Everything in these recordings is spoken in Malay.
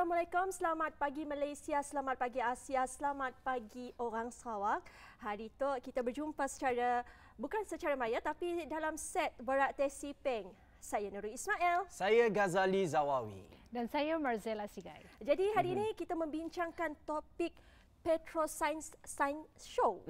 Assalamualaikum, selamat pagi Malaysia, selamat pagi Asia, selamat pagi orang Sarawak. Hari itu kita berjumpa bukan secara maya tapi dalam set Borak Tesipeng. Saya Nurul Ismail. Saya Ghazali Zawawi. Dan saya Marzela Sigai. Jadi hari ini kita membincangkan topik Petro Science Show.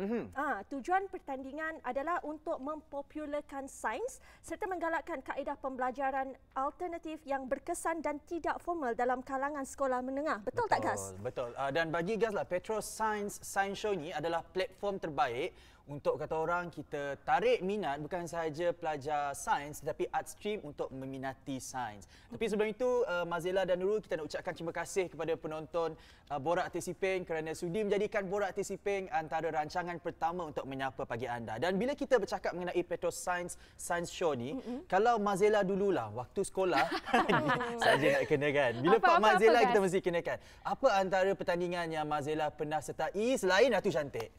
Tujuan pertandingan adalah untuk mempopularkan sains serta menggalakkan kaedah pembelajaran alternatif yang berkesan dan tidak formal dalam kalangan sekolah menengah. Betul tak, Gaz? Betul. Dan bagi Gaz lah, Petro Science Show ni adalah platform terbaik untuk kata orang kita tarik minat bukan sahaja pelajar sains tetapi art stream untuk meminati sains. Tapi sebelum itu, Marzela dan Nurul, kita nak ucapkan terima kasih kepada penonton Borak Tesipeng kerana sudi menjadikan Borak Tesipeng antara rancangan pertama untuk menyapa pagi anda. Dan bila kita bercakap mengenai Petro Science Show ni, kalau Marzela dululah waktu sekolah saja nak kenakan. Bila Pak Marzela kita mesti kenakan. Apa antara pertandingan yang Marzela pernah sertai selain Ratu Cantik?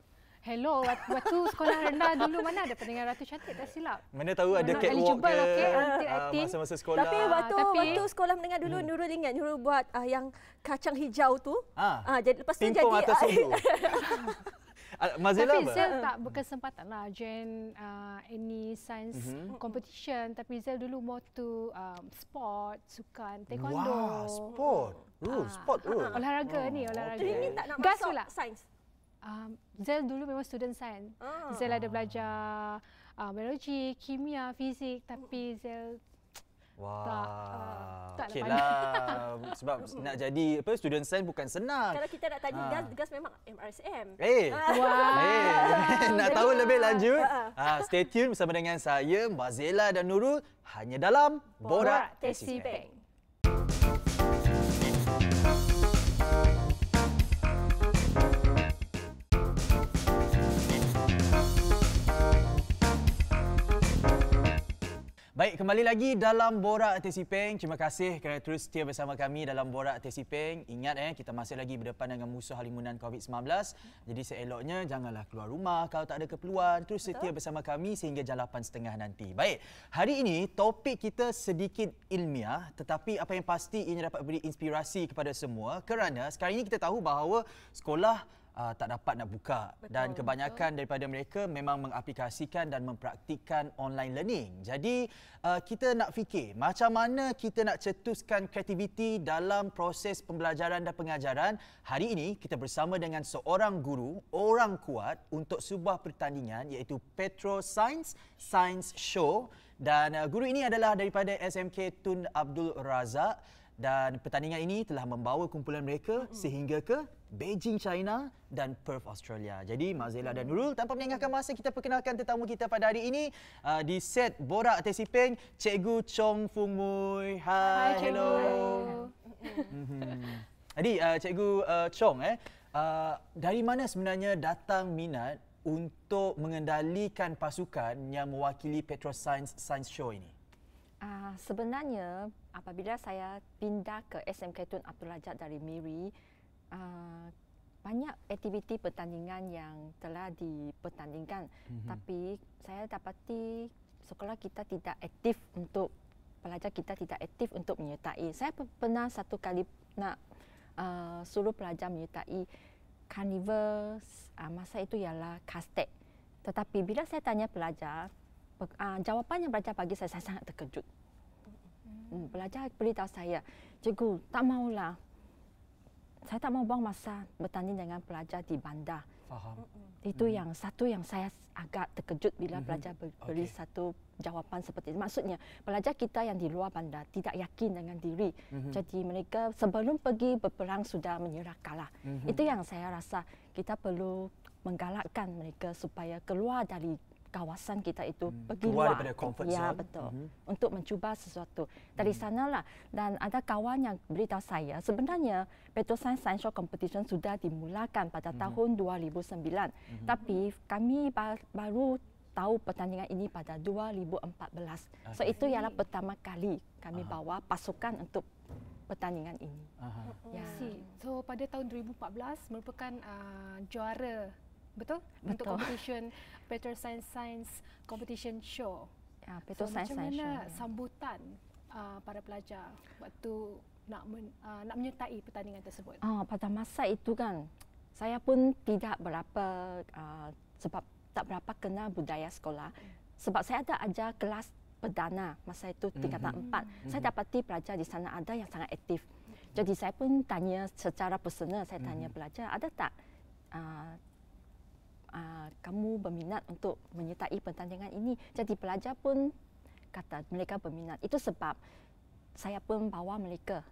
Hello, waktu sekolah rendah dulu mana ada pertandingan Ratu Cantik, tak silap. Mana tahu ada catwalk ke masa-masa sekolah. Tapi waktu sekolah menengah dulu Nurul ingat Nurul buat yang kacang hijau tu. Jadi lepas tu jadi atas sungguh. Marzela tapi Zel tak berkesempatan lah join any science competition. Tapi Zel dulu more to sport, sukan, taekwondo. Wah, sport. Sport. Olahraga ni, olahraga. Jadi ni tak nak masuk sains. Zel dulu memang student sains. Zel ada belajar biologi, kimia, fizik, tapi Zel tak okeylah. Sebab nak jadi student sains bukan senang. Kalau kita nak tanya Gas memang MRSM. Nak tahu lebih lanjut? Stay tune bersama dengan saya, Marzela dan Nurul hanya dalam Borak Tesipeng. Baik, kembali lagi dalam Borak Tesipeng. Terima kasih kerana terus setia bersama kami dalam Borak Tesipeng. Ingat kita masih lagi berdepan dengan musuh halimunan COVID-19. Jadi seeloknya janganlah keluar rumah kalau tak ada keperluan. Terus setia bersama kami sehingga jam 8.30 nanti. Baik, hari ini topik kita sedikit ilmiah tetapi apa yang pasti ianya dapat beri inspirasi kepada semua kerana sekarang ini kita tahu bahawa sekolah tak dapat nak buka. Dan kebanyakan daripada mereka memang mengaplikasikan dan mempraktikkan online learning. Jadi kita nak fikir macam mana kita nak cetuskan kreativiti dalam proses pembelajaran dan pengajaran. Hari ini kita bersama dengan seorang guru, orang kuat untuk sebuah pertandingan iaitu Petro Science Show. Dan guru ini adalah daripada SMK Tun Abdul Razak. Dan pertandingan ini telah membawa kumpulan mereka sehingga ke Beijing, China dan Perth, Australia. Jadi Marzela dan Nurul, tanpa melengahkan masa, kita perkenalkan tetamu kita pada hari ini di set Borak Tesipeng, Cikgu Chong Fung Mui. Hai, hello. Jadi Cikgu Chong, dari mana sebenarnya datang minat untuk mengendalikan pasukan yang mewakili Petro Science Show ini? Sebenarnya apabila saya pindah ke SMK Tun Abdul Razak dari Miri, banyak aktiviti pertandingan yang telah dipertandingkan. Tapi saya dapati sekolah kita tidak aktif untuk, pelajar kita tidak aktif untuk menyertai. Saya pernah satu kali nak suruh pelajar menyertai karnival, masa itu ialah Kastek. Tetapi bila saya tanya pelajar, jawapan yang pelajar bagi saya sangat terkejut. Pelajar beritahu saya, cikgu, tak maulah. Saya tak mau buang masa bertanding dengan pelajar di bandar. Faham. Itu yang satu yang saya agak terkejut bila pelajar beri satu jawapan seperti itu. Maksudnya, pelajar kita yang di luar bandar tidak yakin dengan diri. Jadi mereka sebelum pergi berperang sudah menyerah kalah. Itu yang saya rasa kita perlu menggalakkan mereka supaya keluar dari kawasan kita itu, pergi keluar luar daripada comfort zone. Ya, betul. Untuk mencuba sesuatu. Dari sanalah, dan ada kawan yang beritahu saya, sebenarnya Petro Science Show Competition sudah dimulakan pada tahun 2009. Tapi kami baru tahu pertandingan ini pada 2014. So itu ialah pertama kali kami bawa pasukan untuk pertandingan ini. So pada tahun 2014 merupakan juara. Betul? Untuk competition Petro Science Competition Show. Petro Science macam mana Show, sambutan para pelajar waktu nak menyertai pertandingan tersebut? Pada masa itu kan, saya pun tidak berapa sebab tak berapa kenal budaya sekolah. Sebab saya ada ajar kelas perdana masa itu tingkatan 4. Saya dapati pelajar di sana ada yang sangat aktif. Jadi saya pun tanya secara personal, saya tanya pelajar, ada tak kamu berminat untuk menyertai pertandingan ini? Jadi pelajar pun kata mereka berminat. Itu sebab saya pun bawa mereka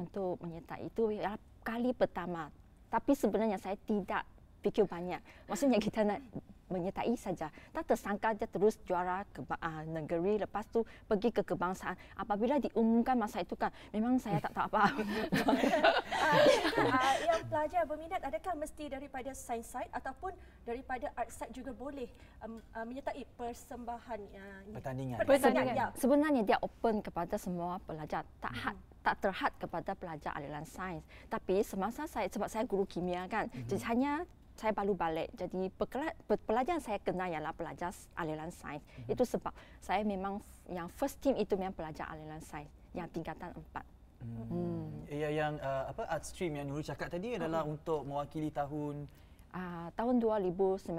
untuk menyertai. Itu kali pertama. Tapi sebenarnya saya tidak fikir banyak. Maksudnya kita nak menyertai saja. Tak tersangka dia terus juara negeri, lepas tu pergi ke kebangsaan. Apabila diumumkan masa itu kan, memang saya tak tahu apa-apa. Yang pelajar berminat adakah mesti daripada science side ataupun daripada art side juga boleh menyertai persembahan pertandingan? Ya. Sebenarnya dia open kepada semua pelajar. Tak terhad kepada pelajar aliran sains. Tapi semasa sebab saya guru kimia kan, jadi hanya saya baru balik. Jadi pelajar saya kenal ialah pelajar aliran sains. Itu sebab saya memang yang first team itu memang pelajar aliran sains yang tingkatan 4. Yang art stream yang Nurul cakap tadi adalah untuk mewakili tahun 2019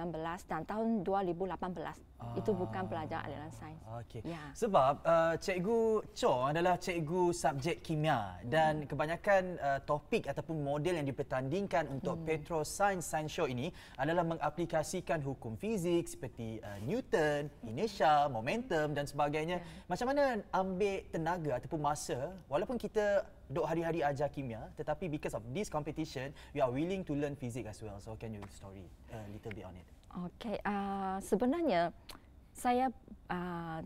dan tahun 2018. Itu bukan pelajar aliran sains. Okey. Ya. Sebab Cikgu Chong adalah cikgu subjek kimia dan kebanyakan topik ataupun model yang dipertandingkan untuk Petro Science Show ini adalah mengaplikasikan hukum fizik seperti Newton, inertia, momentum dan sebagainya. Macam mana ambil tenaga ataupun masa walaupun kita duk hari-hari ajar kimia, tetapi because of this competition, we are willing to learn physics as well. So can you story a little bit on it? Okey, sebenarnya saya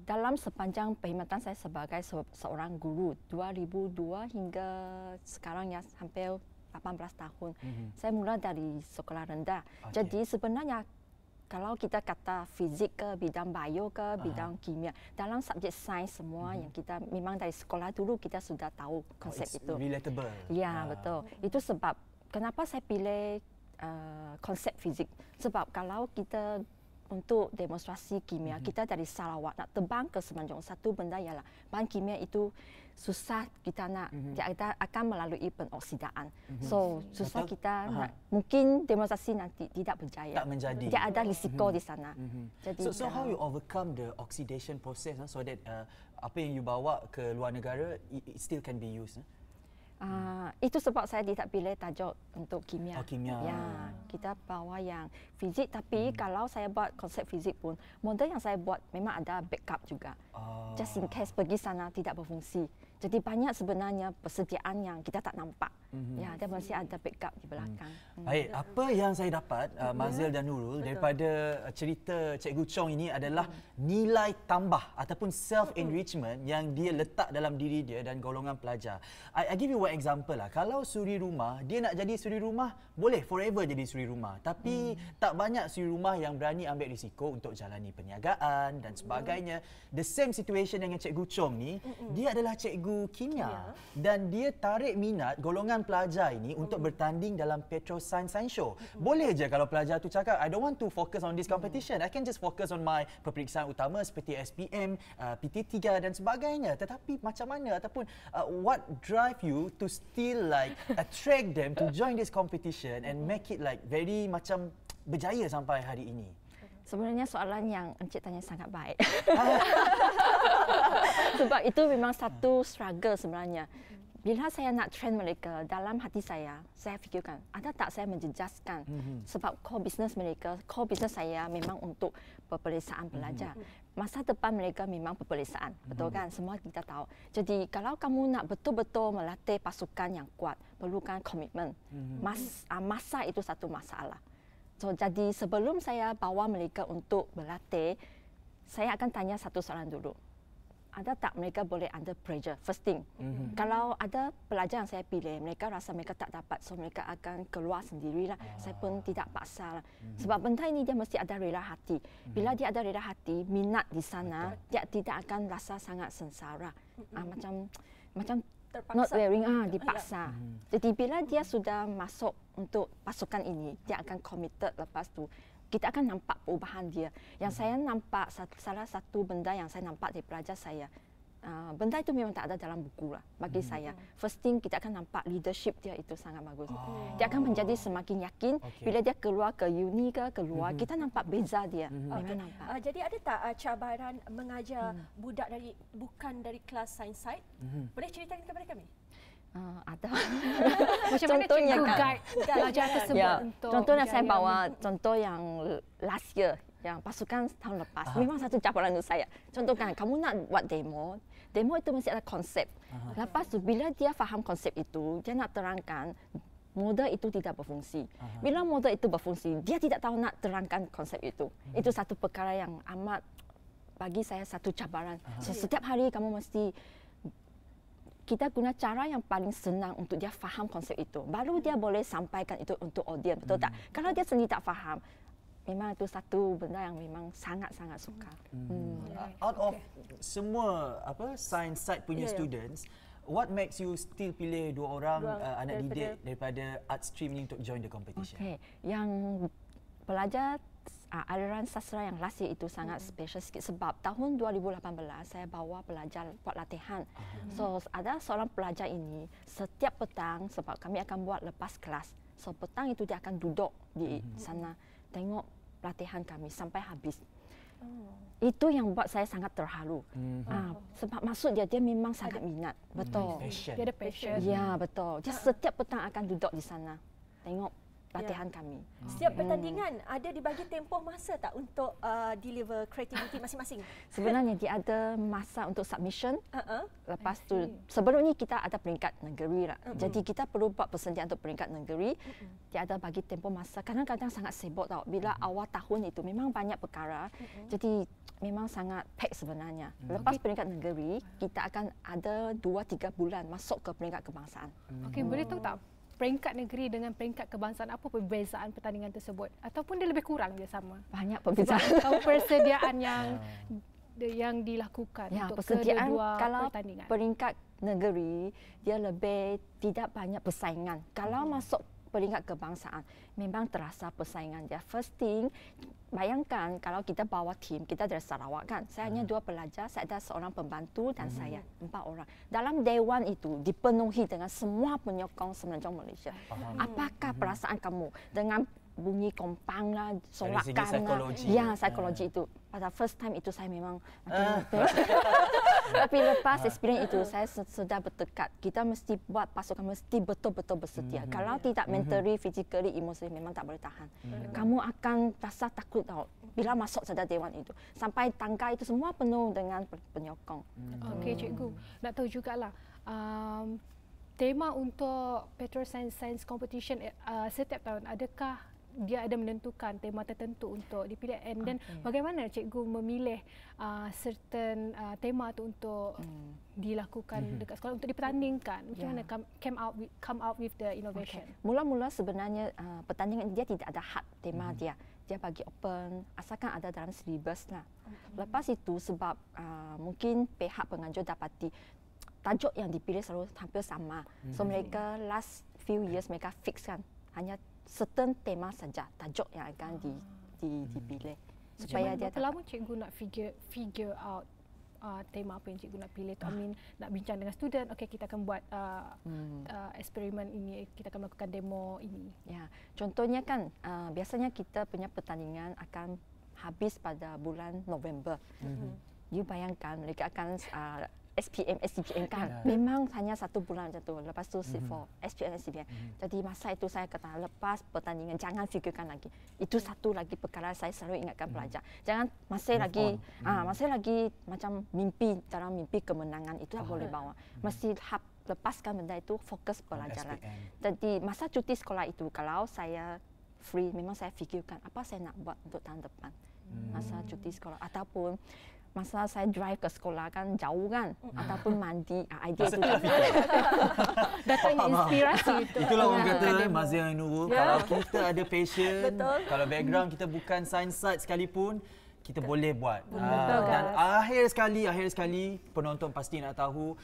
dalam sepanjang perkhidmatan saya sebagai seorang guru 2002 hingga sekarang ya hampir 18 tahun. Saya mula dari sekolah rendah. Jadi sebenarnya kalau kita kata fizik ke, bidang bio ke, bidang kimia, dalam subjek sains semua yang kita memang dari sekolah dulu kita sudah tahu konsep itu. Relatable. Ya, betul. Itu sebab kenapa saya pilih konsep fizik. Sebab kalau kita untuk demonstrasi kimia, kita dari Sarawak nak terbang ke Semenanjung, satu benda ialah bahan kimia itu susah kita nak, dia akan melalui penoksidaan. So, susah kita nak, mungkin demonstrasi nanti tidak berjaya. Tak menjadi. Dia ada risiko di sana. Jadi, so how you overcome the oxidation process so that apa yang you bawa ke luar negara, it still can be used? Itu sebab saya tidak pilih tajuk untuk kimia. Kimia. Ya, kita bawa yang fizik, tapi kalau saya buat konsep fizik pun, model yang saya buat memang ada backup juga. Just in case pergi sana tidak berfungsi. Jadi banyak sebenarnya persediaan yang kita tak nampak. Ya, dia mesti ada backup di belakang. Baik, apa yang saya dapat Mazil dan Nurul daripada cerita Cikgu Chong ini adalah nilai tambah ataupun self-enrichment yang dia letak dalam diri dia dan golongan pelajar. I give you one example lah. Kalau suri rumah, dia nak jadi suri rumah, boleh forever jadi suri rumah. Tapi tak banyak suri rumah yang berani ambil risiko untuk jalani perniagaan dan sebagainya. The same situation dengan Cikgu Chong ni, dia adalah cikgu kimia dan dia tarik minat golongan pelajar ini untuk bertanding dalam Petro Science Show. Boleh je kalau pelajar tu cakap, I don't want to focus on this competition. I can just focus on my peperiksaan utama seperti SPM, PT3 dan sebagainya. Tetapi macam mana ataupun what drive you to still like attract them to join this competition and make it like very macam berjaya sampai hari ini? Sebenarnya soalan yang Encik tanya sangat baik. Sebab itu memang satu struggle sebenarnya. Bila saya nak train mereka, dalam hati saya fikirkan, ada tak saya menjejaskan? Sebab core business mereka, core business saya memang untuk peperiksaan pelajar. Masa depan mereka memang peperiksaan, betul kan? Semua kita tahu. Jadi kalau kamu nak betul-betul melatih pasukan yang kuat, perlukan komitmen. Masa itu satu masalah. So, jadi sebelum saya bawa mereka untuk berlatih, saya akan tanya satu soalan dulu. Ada tak mereka boleh under pressure? First thing. Kalau ada pelajar yang saya pilih, mereka rasa mereka tak dapat, so mereka akan keluar sendirilah. Saya pun tidak paksa lah. Sebab benda ini dia mesti ada rela hati. Bila dia ada rela hati, minat di sana, dia tidak akan rasa sangat sengsara. Macam terpaksa. Not wearing, dipaksa. Jadi bila dia sudah masuk untuk pasukan ini, dia akan committed lepas tu. Kita akan nampak perubahan dia. Yang saya nampak, salah satu benda yang saya nampak dari pelajar saya, benda itu memang tak ada dalam buku lah bagi saya. First thing kita akan nampak leadership dia itu sangat bagus. Dia akan menjadi semakin yakin bila dia keluar ke uni ke keluar, kita nampak beza dia. Memang nampak. Jadi ada tak cabaran mengajar budak bukan dari kelas sains side? Boleh ceritakan kepada kami? Ada. Macam mana Contohnya cikgu kan, guide pelajar tersebut untuk contohnya saya berjaya bawa contoh yang last year, yang pasukan tahun lepas. Memang satu cabaran untuk saya. Contohkan, kamu nak buat demo itu mesti ada konsep. Lepas tu bila dia faham konsep itu, dia nak terangkan model itu tidak berfungsi. Bila model itu berfungsi, dia tidak tahu nak terangkan konsep itu. Itu satu perkara yang amat bagi saya satu cabaran. Setiap hari kamu mesti kita guna cara yang paling senang untuk dia faham konsep itu. Baru dia boleh sampaikan itu untuk audiens, betul tak? Kalau dia sendiri tak faham, memang itu satu benda yang memang sangat-sangat sukar. Out of semua science side punya students, what makes you still pilih dua orang anak didik daripada art stream ni untuk join the competition? Okay, yang pelajar aliran sastra yang last year itu sangat special sikit sebab tahun 2018 saya bawa pelajar buat latihan. So ada seorang pelajar ini setiap petang sebab kami akan buat lepas kelas. So petang itu dia akan duduk di sana tengok latihan kami sampai habis. Itu yang buat saya sangat terharu. Sebab maksud dia memang sangat minat. Betul. Dia ada passion. Ya, betul. Dia setiap petang akan duduk di sana tengok latihan kami. Setiap pertandingan ada dibagi tempoh masa tak untuk deliver kreativiti masing-masing? Sebenarnya dia ada masa untuk submission. Lepas tu sebelum ni kita ada peringkat negeri lah. Jadi kita perlu buat persediaan untuk peringkat negeri. Dia ada bagi tempoh masa. Kadang-kadang sangat sibuk tau. Bila awal tahun itu memang banyak perkara. Jadi memang sangat pack sebenarnya. Lepas peringkat negeri, kita akan ada 2-3 bulan masuk ke peringkat kebangsaan. Okey, boleh tahu tak peringkat negeri dengan peringkat kebangsaan apa perbezaan pertandingan tersebut ataupun dia lebih kurang dia sama? Banyak perbezaan. Tahu persediaan yang dilakukan Ya, untuk persediaan kedua kalau pertandingan. peringkat negeri dia lebih tidak banyak persaingan. Kalau masuk peringkat kebangsaan memang terasa persaingan dia. First thing, bayangkan kalau kita bawa tim, kita dari Sarawak kan. Saya hanya 2 pelajar, saya ada seorang pembantu dan saya 4 orang. Dalam dewan itu dipenuhi dengan semua penyokong Semenanjung Malaysia. Apakah perasaan kamu dengan bunyi kompang lah, sorakan lah. Ya, psikologi itu. Pada first time itu saya memang tapi lepas experience itu saya sudah bertekad. Kita mesti buat pasukan mesti betul-betul bersedia. Kalau tidak mentally, physically, emotionally memang tak boleh tahan. Kamu akan rasa takut tau bila masuk saja dewan itu. Sampai tangga itu semua penuh dengan penyokong. Okey, cikgu. Nak tahu jugalah tema untuk Petro Science Competition setiap tahun adakah dia ada menentukan tema tertentu untuk dipilih and then bagaimana cikgu memilih certain tema tu untuk dilakukan dekat sekolah untuk dipertandingkan, macam mana come out with the innovation? Mula-mula sebenarnya pertandingan dia tidak ada hard tema dia bagi open asalkan ada dalam syllabus lah. Lepas itu sebab mungkin pihak penganjur dapati tajuk yang dipilih selalu hampir sama, so mereka last few years mereka fix kan hanya certain tema saja tajuk yang akan dipilih supaya dia berapa lama cikgu nak figure out tema apa yang cikgu nak pilih tu? I mean, nak bincang dengan student, okey kita akan buat eksperimen ini, kita akan melakukan demo ini. Ya, contohnya kan biasanya kita punya pertandingan akan habis pada bulan November. You bayangkan mereka akan SPM, SCPM kan memang hanya 1 bulan macam tu. Lepas tu for SPM, SCPM. Jadi masa itu saya kata lepas pertandingan jangan fikirkan lagi. Itu satu lagi perkara saya selalu ingatkan pelajar. Jangan masih lagi macam mimpi dalam mimpi kemenangan itu tak boleh bawa. Mesti lepaskan benda itu, fokus pelajaran. Jadi masa cuti sekolah itu kalau saya free memang saya fikirkan apa saya nak buat untuk tahun depan. Masa cuti sekolah ataupun masa saya drive ke sekolah kan jauh kan ataupun mandi idea itu datang inspirasi itu. Itulah orang kata Mazia Nurul, kalau kita ada passion, kalau background kita bukan science side sekalipun kita boleh buat. Dan akhir sekali penonton pasti nak tahu,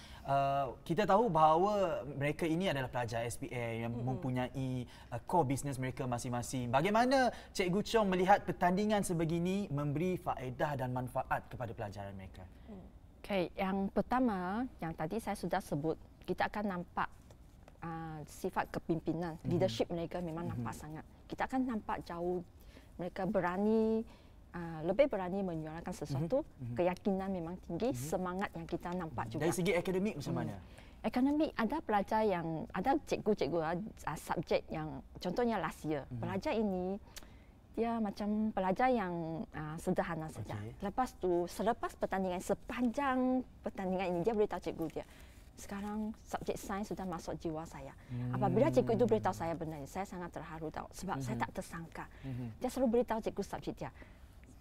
kita tahu bahawa mereka ini adalah pelajar SPM yang mempunyai core business mereka masing-masing. Bagaimana Cikgu Chong melihat pertandingan sebegini memberi faedah dan manfaat kepada pelajaran mereka? Yang pertama, yang tadi saya sudah sebut, kita akan nampak sifat kepimpinan, leadership mereka memang nampak sangat. Kita akan nampak jauh mereka berani, lebih berani menyuarakan sesuatu, keyakinan memang tinggi, semangat yang kita nampak juga. Dari segi akademik macam mana? Akademik, ada pelajar yang, ada cikgu-cikgu subjek yang, contohnya last year, pelajar ini dia macam pelajar yang sederhana saja. Lepas tu, selepas pertandingan, sepanjang pertandingan ini, dia beritahu cikgu dia, sekarang subjek sains sudah masuk jiwa saya. Apabila cikgu itu beritahu saya benda ini, saya sangat terharu tahu, sebab saya tak tersangka. Dia selalu beritahu cikgu subjek dia,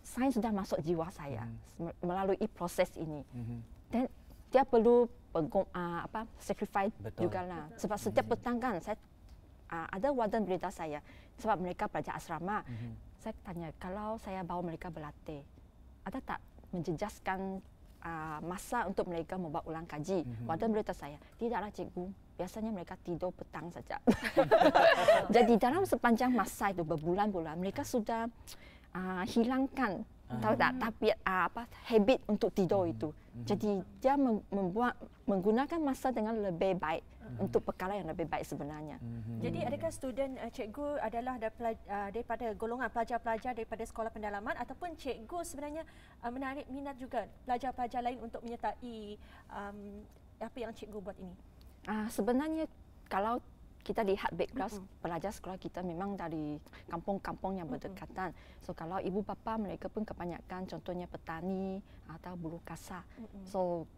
sains sudah masuk jiwa saya melalui proses ini. Dan dia perlu sacrifice jugalah. Sebab setiap petang kan, saya ada warden beritahu saya, sebab mereka pelajar asrama. Saya tanya, kalau saya bawa mereka berlatih, ada tak menjejaskan masa untuk mereka membuat ulang kaji? Warden beritahu saya, tidaklah cikgu, biasanya mereka tidur petang saja. Jadi dalam sepanjang masa itu, berbulan-bulan, mereka sudah hilangkan tahu tak tabiat habit untuk tidur itu. Jadi dia menggunakan masa dengan lebih baik untuk perkara yang lebih baik sebenarnya. Jadi adakah student cikgu adalah daripada golongan pelajar-pelajar daripada sekolah pendalaman, ataupun cikgu sebenarnya menarik minat juga pelajar-pelajar lain untuk menyertai apa yang cikgu buat ini? Sebenarnya kalau kita lihat background pelajar sekolah kita memang dari kampung-kampung yang berdekatan. So kalau ibu bapa mereka pun kebanyakan contohnya petani atau buruh kasar. So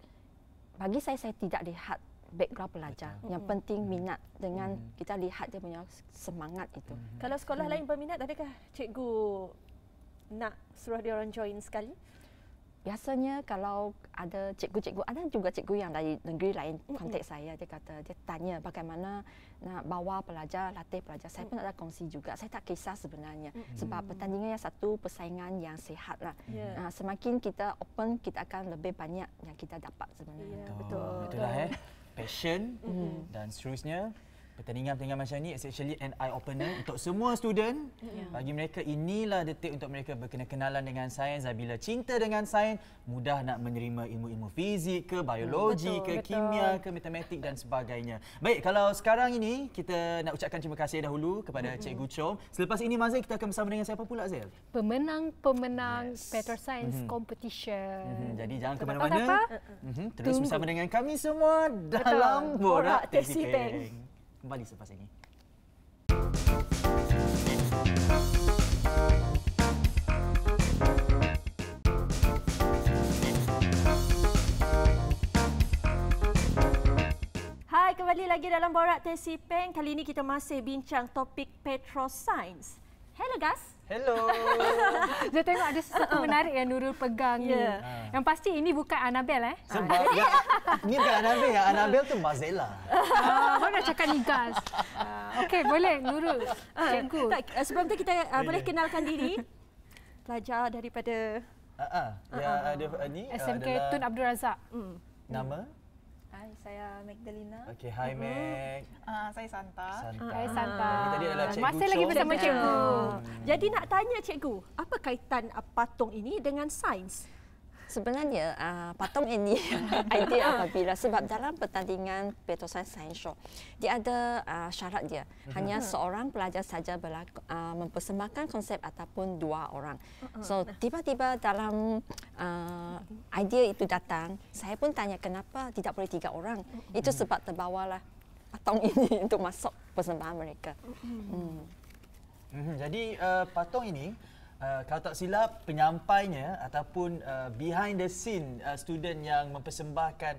bagi saya tidak lihat background pelajar. Yang penting minat dengan kita lihat dia punya semangat itu. Kalau sekolah lain berminat, adakah cikgu nak suruh dia orang join sekali? Biasanya kalau ada cikgu-cikgu, ada juga cikgu yang dari negeri lain kontak saya, dia kata, dia tanya bagaimana nak bawa pelajar, latih pelajar. Saya pun ada kongsi juga, saya tak kisah sebenarnya. Sebab pertandingan yang satu, persaingan yang sihat lah. Semakin kita open, kita akan lebih banyak yang kita dapat sebenarnya. Betul. Itulah passion dan seterusnya. Pertandingan-pertandingan macam ni is actually an eye-opener untuk semua student. Bagi mereka, inilah detik untuk mereka berkenalan dengan sains. Dan bila cinta dengan sains, mudah nak menerima ilmu-ilmu fizik ke, biologi ke, kimia ke, matematik dan sebagainya. Baik, kalau sekarang ini kita nak ucapkan terima kasih dahulu kepada Cikgu Chom. Selepas ini, Mazil, kita akan bersama dengan siapa pula, Zil? Pemenang Petro Science Competition. Jadi jangan ke mana-mana. Terus bersama dengan kami semua dalam Borak Tesipeng. Kembali selepas ini. Hai, kembali lagi dalam Borak Tesipeng. Kali ini kita masih bincang topik Petroscience. Hello guys. Hello. Saya tengok ada sesuatu menarik yang Nurul pegang ni. Yang pasti ini bukan Annabelle Sebab ni bukan Annabelle, Annabelle tu Mazela. Mana cakap ni gas. Okey, boleh Nurul. Cikgu. Sebelum tu kita boleh kenalkan diri. Pelajar daripada yang ada ni SMK adalah Tun Abdul Razak. Nama? Hai, saya Magdalena. Okey, hi Meg. Saya Santa. Hai Santa. Ini tadi adalah Cikgu Masih lagi Chom. bersama cikgu. Jadi nak tanya cikgu, apa kaitan patung ini dengan sains? Sebenarnya patung ini idea apabila sebab dalam pertandingan Petroscience Science Show dia ada syarat dia hanya seorang pelajar saja mempersembahkan konsep ataupun dua orang. So tiba-tiba dalam idea itu datang, saya pun tanya kenapa tidak boleh 3 orang. Itu sebab terbawalah patung ini untuk masuk persembahan mereka. Jadi patung ini kalau tak silap penyampainya ataupun behind the scene student yang mempersembahkan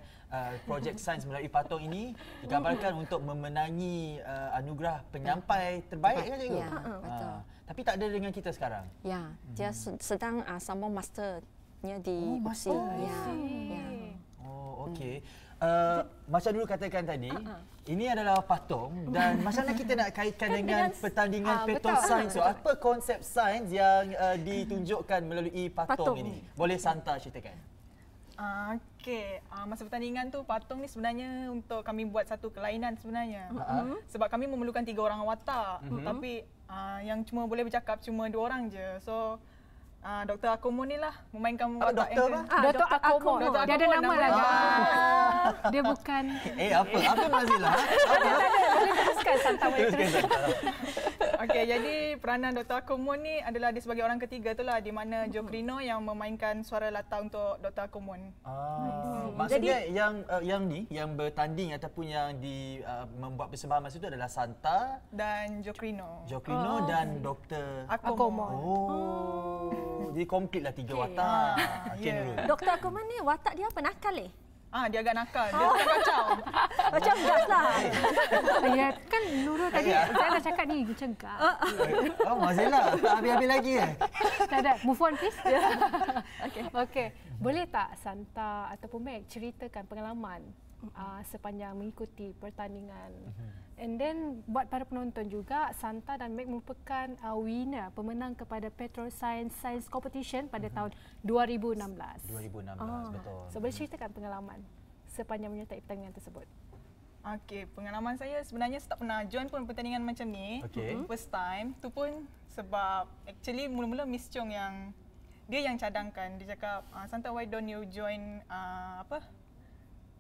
projek sains melalui patung ini digambarkan untuk memenangi anugerah penyampai terbaik kan cikgu? Ya, betul. Tapi tak ada dengan kita sekarang. Ya, dia sedang sambung masternya di UPSI. Oh, okey. Macam dulu katakan tadi, ini adalah patung dan macam mana kita nak kaitkan dengan pertandingan Petroscience? So, apa konsep sains yang ditunjukkan melalui patung ini? Boleh Santa ceritakan? Okey, masa pertandingan tu patung ni sebenarnya untuk kami buat satu kelainan sebenarnya. Sebab kami memerlukan 3 orang watak. Tapi yang cuma boleh bercakap cuma 2 orang je. So Dr. Akomo ni lah memainkan watak doktor yang apa? Dr. Akomo. Dr. Dia ada Akomo nama nama lagi. dia. Dia bukan. Apa Mazila? Boleh teruskan Santa. Teruskan Santa. Okey, jadi peranan Dr. Akomo ni adalah dia sebagai orang ketiga tu lah, di mana Joe Crino yang memainkan suara latar untuk Dr. Akomo. Maksudnya yang bertanding ataupun yang membuat persembahan masa itu adalah Santa Dan Joe Crino. Joe Crino dan Dr. Akomo. Jadi komplit lah 3 watak. Okey Nurul. Dr. Akoman ni watak dia apa? Nakal Dia agak nakal. Dia tukang kacau. Macam gas lah. Ya, kan Nurul tadi saya dah cakap ni cegah. Mazila tak habis-habis lagi Tak ada. Move on please. Okey. Boleh tak Santa ataupun Meg ceritakan pengalaman sepanjang mengikuti pertandingan? And then buat para penonton juga, Santa dan Meg merupakan winner, pemenang kepada Petro Science Competition pada tahun 2016. 2016 betul. So boleh ceritakan pengalaman sepanjang menyertai pertandingan tersebut? Okey, pengalaman saya sebenarnya tak pernah join pun pertandingan macam ni. First time tu pun sebab actually mula-mula Miss Chong yang dia yang cadangkan. Dia cakap, Santa, why don't you join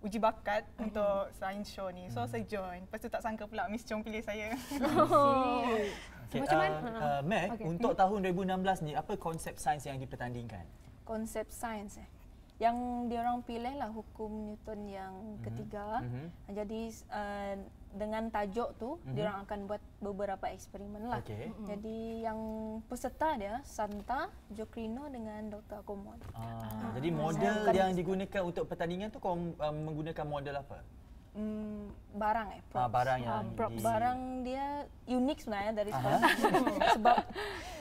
uji bakat untuk science show ni. So saya join. Lepas tu tak sangka pula Miss Chong pilih saya. Okay, macam mana? Meg, untuk tahun 2016 ni apa konsep sains yang dipertandingkan? Konsep sains yang diorang pilih lah hukum Newton yang ketiga. Jadi dengan tajuk tu diorang akan buat beberapa eksperimen lah. Jadi yang peserta dia Santa, Joe Crino dengan Dr. Akomo. Jadi model yang digunakan untuk pertandingan tu kau menggunakan model apa? Barang props. Barang yang barang dia unik sebenarnya dari sebab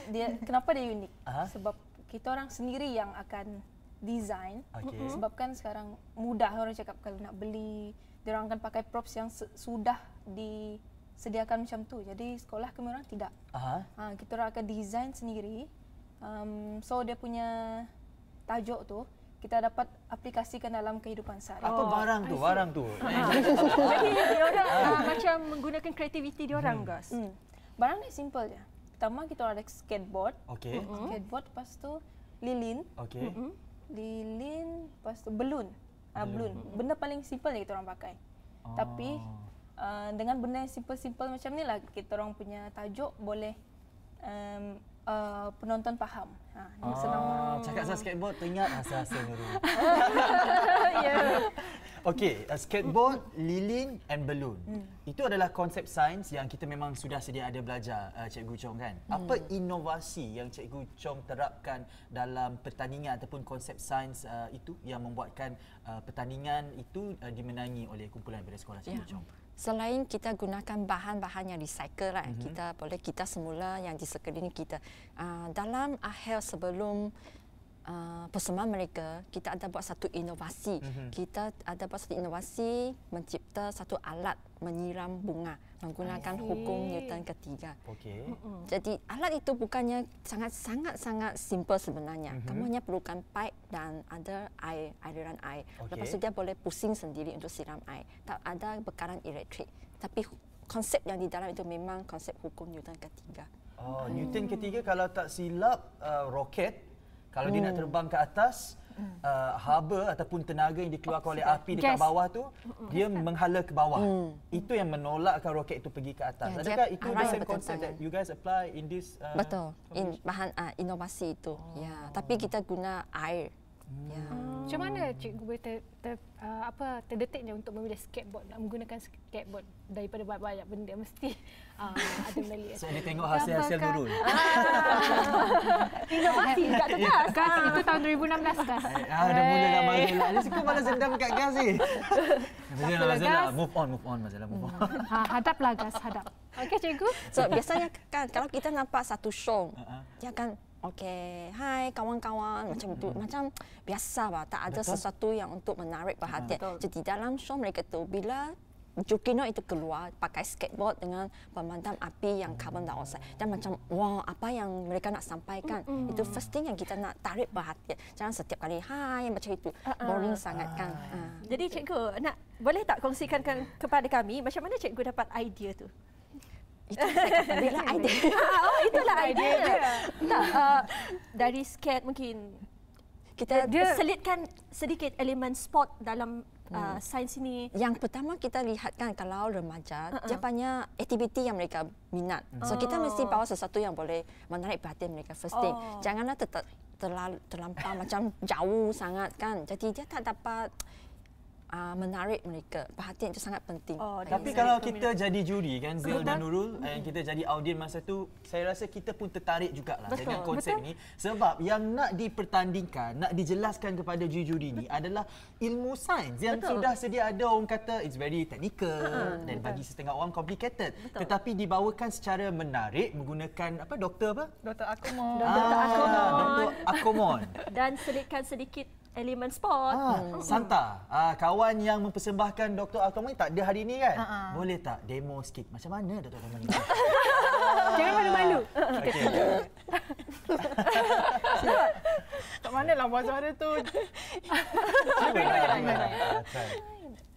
dia kenapa dia unik? Sebab kita orang sendiri yang akan design. Sebab kan sekarang mudah orang cakap kalau nak beli, dia orang akan pakai props yang sudah disediakan macam tu. Jadi sekolah kami orang tidak. Kita orang akan design sendiri. So dia punya tajuk tu kita dapat aplikasikan dalam kehidupan sehari. Apa barang tu? Barang tu. Jadi dia orang macam menggunakan kreativiti dia orang, guys. Barang ni simple je. Pertama kita ada skateboard. Skateboard, lepas tu lilin. Lilin, lepas tu balloon. Balloon. Benda paling simple yang kita orang pakai. Tapi dengan benda yang simple-simple macam ni lah kita orang punya tajuk boleh penonton faham. Senang. Cakap pasal skateboard teringat rasa-rasa Nurul. Okey, skateboard, lilin and balloon. Itu adalah konsep sains yang kita memang sudah sedia ada belajar, Cikgu Chong kan. Apa inovasi yang Cikgu Chong terapkan dalam pertandingan ataupun konsep sains itu yang membuatkan pertandingan itu dimenangi oleh kumpulan daripada sekolah Cikgu Chong? Selain kita gunakan bahan-bahan yang recycle lah, kita semula yang di sekeliling kita. Dalam akhir sebelum persembahan mereka, kita ada buat satu inovasi. Kita ada buat satu inovasi mencipta satu alat menyiram bunga menggunakan hukum Newton ketiga. Jadi alat itu bukannya sangat simple sebenarnya. Kamu hanya perlukan pipe dan ada aliran air. Lepas itu dia boleh pusing sendiri untuk siram air. Tak ada bekaran elektrik. Tapi konsep yang di dalam itu memang konsep hukum Newton ketiga. Newton ketiga kalau tak silap roket. Kalau dia nak terbang ke atas, haba ataupun tenaga yang dikeluarkan oleh api dekat bawah tu, dia menghala ke bawah. Itu yang menolakkan roket itu pergi ke atas. Adakah itu the same concept that you guys apply in this? Betul. Bahan inovasi itu. Tapi kita guna air. Macam mana cikgu boleh terdetiknya untuk memilih skateboard, nak menggunakan skateboard daripada banyak benda mesti ada melalui. So dia tengok hasil-hasil Nurul. Inovasi dekat tu gas. Gas itu tahun 2016 gas. Dah mula nak marah lah. Dia suka malah sendam kat gas ni. Mazila, move on Mazila, move on. Hadaplah gas, hadap. Okey cikgu. So biasanya kan kalau kita nampak satu show, dia akan hai kawan-kawan macam tu, macam biasa bah, tak ada sesuatu yang untuk menarik perhatian. Jadi dalam show mereka tu bila Joe Crino itu keluar pakai skateboard dengan pemadam api yang carbon dioxide dan macam wah apa yang mereka nak sampaikan, itu first thing yang kita nak tarik perhatian. Jangan setiap kali hai macam itu, boring sangat kan. Jadi cikgu boleh tak kongsikan kepada kami macam mana cikgu dapat idea tu? Itu saya kata bila idea. Itulah idea dia. Tak, dari skate mungkin kita selitkan sedikit elemen sport dalam sains ini. Yang pertama kita lihatkan kalau remaja, dia banyak aktiviti yang mereka minat. So kita mesti bawa sesuatu yang boleh menarik perhatian mereka first thing. Janganlah terlampau macam jauh sangat kan. Jadi dia tak dapat menarik mereka. Perhatian itu sangat penting. Tapi kalau kita jadi juri kan, Zil dan Nurul, yang kita jadi audien masa tu, saya rasa kita pun tertarik jugalah dengan konsep ini. Sebab yang nak dipertandingkan, nak dijelaskan kepada juri-juri ni adalah ilmu sains yang sudah sedia ada. Orang kata it's very technical dan bagi setengah orang complicated. Tetapi dibawakan secara menarik menggunakan doktor apa? Dr. Akomon. Dr. Akomon. Dan selitkan sedikit elemen sport. Santa, kawan yang mempersembahkan Dr. Akomon tak ada hari ini kan? Boleh tak demo sikit macam mana Dr. Akomon ni? Jangan malu-malu. Tak mana lah buat suara tu.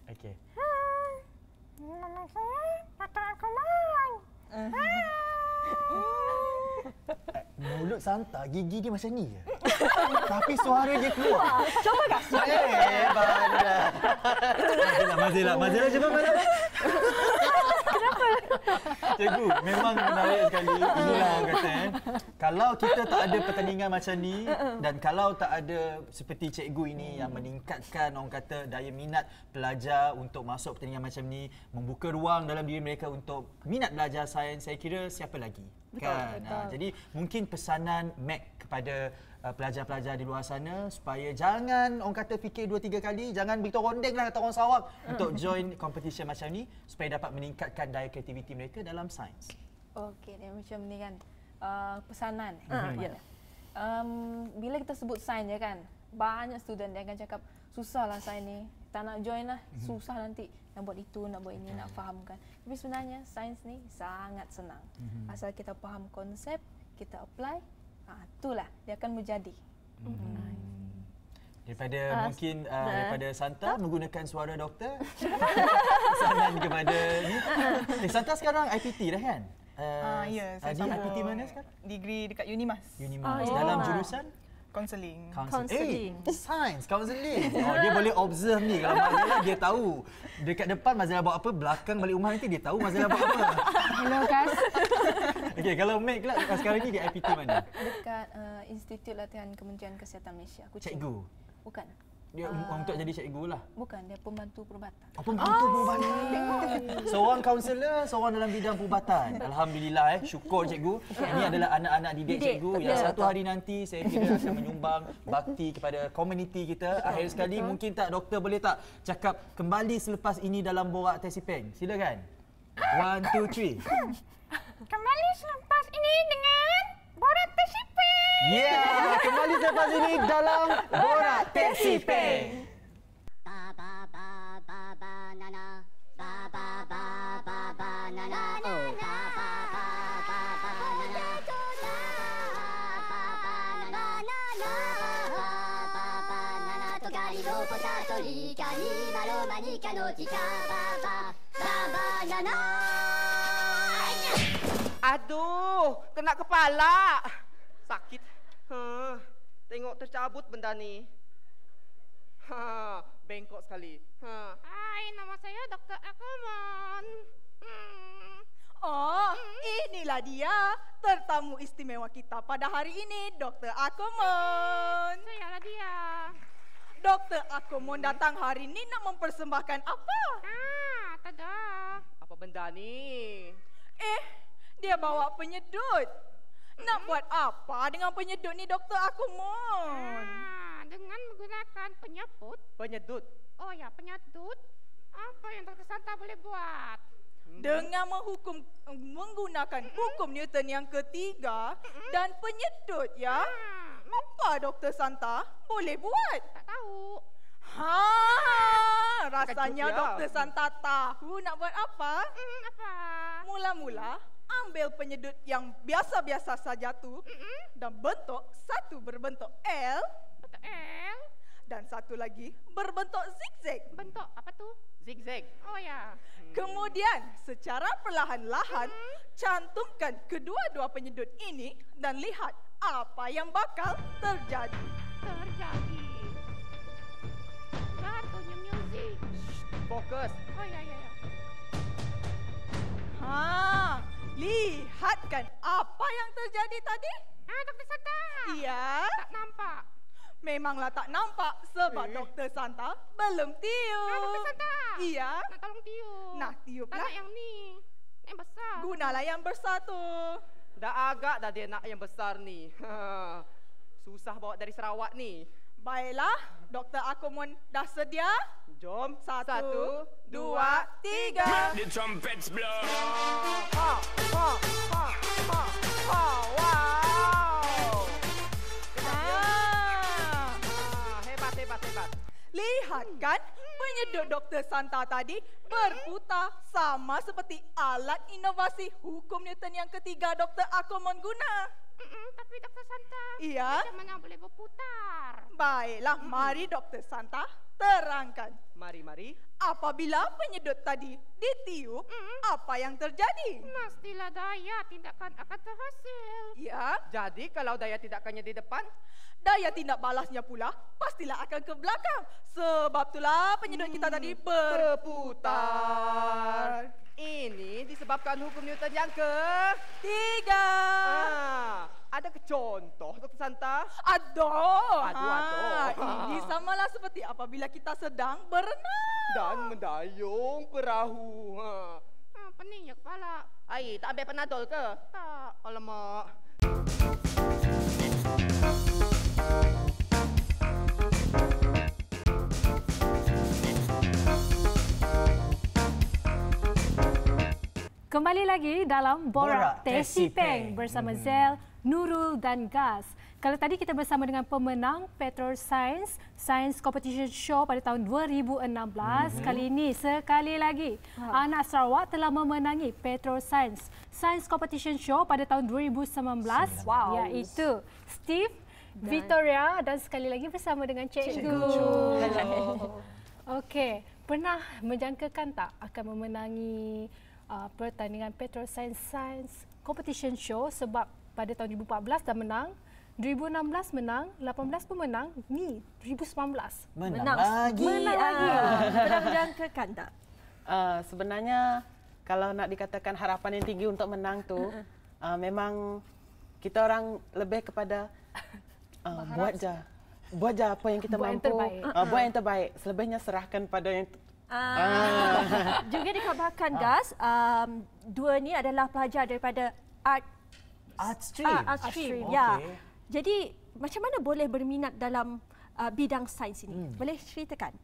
Okey. Nama saya Dr. Akomon. Mulut Santa, gigi dia macam ni je. Tapi suara dia keluar. Coba tak? Mazila, cepat mana? Cikgu, memang menarik sekali. Inilah orang kata kalau kita tak ada pertandingan macam ni dan kalau tak ada seperti cikgu ini yang meningkatkan orang kata daya minat pelajar untuk masuk pertandingan macam ni, membuka ruang dalam diri mereka untuk minat belajar sains, saya kira siapa lagi? Kan? Jadi mungkin pesanan Mac kepada pelajar-pelajar di luar sana supaya jangan orang kata fikir 2-3 kali, jangan begitu rondeng lah kata orang Sarawak untuk join competition macam ni supaya dapat meningkatkan daya kreativiti mereka dalam sains. Okey, macam ni kan pesanan. Bila kita sebut sains ya kan, banyak student dia akan cakap susahlah sains ni, tak nak join lah, susah nanti nak buat itu, nak buat ini, nak fahamkan. Tapi sebenarnya sains ni sangat senang. Asal kita faham konsep, kita apply, itulah dia akan menjadi. Daripada mungkin daripada Santa menggunakan suara doktor, pesanan kepada ni. Santa sekarang IPT dah kan? Ya, saya di IPT mana sekarang? Degree dekat Unimas. Dalam jurusan? Counselling. Sains, counselling. Dia boleh observe ni. Kalau Mazila dia tahu. Dekat depan Mazila buat apa, belakang balik rumah nanti dia tahu Mazila buat apa. Hello guys. Okey, kalau Meg lah sekarang ni di IPT mana? Dekat Institut Latihan Kementerian Kesihatan Malaysia. Kuching. Cikgu? Bukan. Dia untuk jadi cikgu lah? Bukan, dia pembantu perubatan. Pembantu perubatan. Seorang kaunselor, seorang dalam bidang perubatan. Alhamdulillah syukur cikgu. Ini adalah anak-anak didik cikgu yang satu hari nanti saya kira akan menyumbang bakti kepada komuniti kita. Akhir sekali mungkin tak doktor boleh tak cakap kembali selepas ini dalam Borak Tesipeng. Silakan. 1, 2, 3. Kembali selepas ini dengan Borak Tesipeng. Yeah, kembali selepas ini dalam Borak Tesipeng. Aduh, kena kepala. Sakit. Tengok tercabut benda ni. Bengkok sekali. Hai, nama saya Dr. Akomon. Oh, inilah dia tetamu istimewa kita pada hari ini, Dr. Akomon. Sayalah dia. Dr. Akomon datang hari ini nak mempersembahkan apa? Tada. Apa benda ni? Dia bawa penyedut. Nak buat apa dengan penyedut ni, Dr. Akomon? Dengan menggunakan penyedut. Penyedut? Oh ya, penyedut. Apa yang Dr. Santa boleh buat? Dengan menggunakan hukum Newton yang ketiga dan penyedut ya. Apa Dr. Santa boleh buat? Tak tahu. Rasanya Dr. Santa tahu nak buat apa? Apa? Mula-mula ambil penyedut yang biasa-biasa saja tu dan bentuk satu berbentuk L. Bentuk L. dan satu lagi berbentuk zigzag. Bentuk apa tuh? Zigzag. Oh ya. Kemudian, secara perlahan-lahan, cantumkan kedua-dua penyedut ini dan lihat apa yang bakal terjadi. Terjadi. Jatuhnya muzik. Fokus. Oh ya. Lihat kan apa yang terjadi tadi? Dr. Santa. Iya. Tak nampak. Memanglah tak nampak sebab Dr. Santa belum tiup. Dr. Santa. Iya. Nak tolong tiup. Nak tiup Tak lah. nak yang ni. Yang besar. Gunalah yang besar tu. Dah agak dah dia nak yang besar ni. Susah bawa dari Sarawak ni. Baiklah, Dr. Akomon dah sedia? Jom. 1, 2, 3. The trumpets blow. Wow. Hebat. Lihat kan, penyedut Dr. Santa tadi berputar sama seperti alat inovasi hukum Newton yang ketiga Dr. Akomon guna. Tapi Dr. Santa. Iya. Macam mana boleh berputar? Baiklah, mari Dr. Santa terangkan. Mari. Apabila penyedut tadi ditiup, apa yang terjadi? Mestilah daya tindakan akan terhasil. Ya, Jadi kalau daya tindakannya di depan, daya tindak balasnya pula pastilah akan ke belakang. Sebab itulah penyedut kita tadi berputar. ini disebabkan hukum Newton yang Tiga. Ada ke contoh, Dr. Santa? Aduh. Aduh. Ini samalah seperti apabila kita sedang berenang. Dan mendayung perahu. Pening ya kepala. Ai, tak ambil Panadol ke? Tak. Alamak. Kembali lagi dalam Borak Borak Tesipeng Tesipeng bersama Zel, Nurul dan Gaz. Kalau tadi kita bersama dengan pemenang Petro Science Competition Show pada tahun 2016. Kali ini sekali lagi anak Sarawak telah memenangi Petro Science Competition Show pada tahun 2019. Iaitu Steve, Victoria dan sekali lagi bersama dengan Cikgu. Okey, pernah menjangkakan tak akan memenangi pertandingan Petro Science Competition Show? Sebab pada tahun 2014 dah menang, 2016 menang, 18 pun menang, ni 2019 menang lagi. Pernah menjangkakan tak? Sebenarnya kalau nak dikatakan harapan yang tinggi untuk menang tu, memang kita orang lebih kepada buat je apa yang kita mampu, buat yang terbaik. Selebihnya serahkan pada yang Juga dikabarkan Gaz, dua ni adalah pelajar daripada art stream. Ya. Jadi macam mana boleh berminat dalam bidang sains ini? Boleh ceritakan?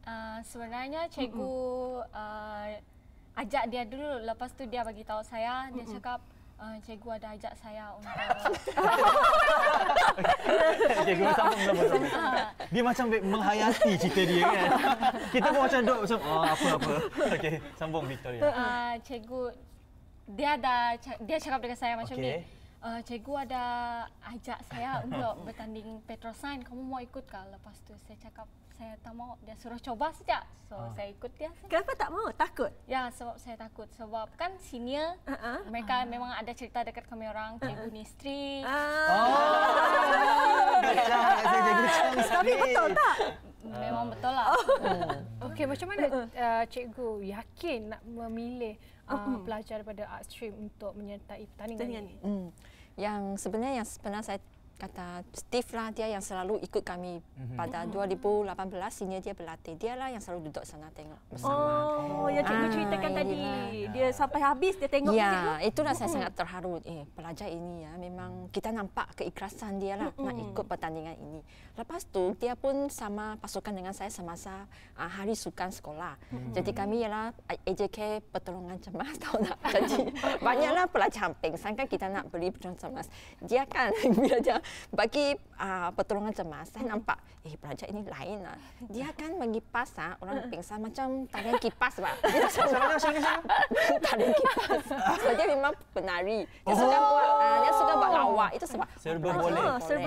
Sebenarnya cikgu ajak dia dulu, lepas tu dia bagi tahu saya, dia cakap cikgu ada ajak saya untuk Cikgu sambung. Dia macam menghayati cerita dia kan. Kita pun macam duk macam apa. Okey, sambung Victoria. Cikgu dia cakap dengan saya macam ni. Cikgu ada ajak saya untuk bertanding Petro Science. Kamu mau ikut ke? Lepas tu saya cakap saya tak mau. Dia suruh coba saja. So saya ikut dia. Kenapa tak mau? Takut? Ya, sebab saya takut. Sebab kan senior, mereka memang ada cerita dekat kami orang. Cikgu ni strict. Tapi betul tak? Memang betul lah. Okey, macam mana cikgu yakin nak memilih pelajar daripada art stream untuk menyertai pertandingan ini? Yang sebenarnya saya kata Steve lah, dia yang selalu ikut kami pada 2018 senior dia berlatih. Dia lah yang selalu duduk sana tengok bersama. Yang cikgu ceritakan tadi. Dia sampai habis dia tengok cikgu. Ya, itulah saya sangat terharu. Pelajar ini ya memang kita nampak keikhlasan dia lah nak ikut pertandingan ini. Lepas tu dia pun sama pasukan dengan saya semasa hari sukan sekolah. Jadi kami ialah AJK pertolongan cemas, tahu tak? Jadi banyaklah pelajar hamping. Sangka kita nak beri pertolongan cemas. Dia kan bila dia bagi pertolongan cemas, saya nampak pelajar ini lain lah. Dia kan bagi kipas orang pingsan macam tarian kipas lah. Dia tarian kipas. Sebab dia memang penari. Dia suka buat lawak. Itu sebab serba boleh.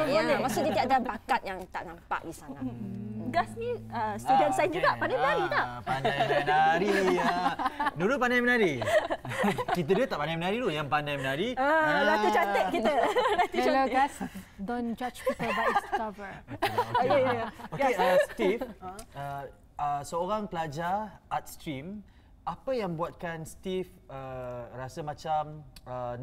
Ya, maksudnya dia ada bakat yang tak nampak di sana. Gas ni student sains juga, pandai menari tak? Pandai menari. Nurul pandai menari. Kita dia tak pandai menari dulu, yang pandai menari. Ratu cantik kita. Hello guys, don't judge people by its cover. Okey, Steve, seorang pelajar art stream, apa yang buatkan Steve rasa macam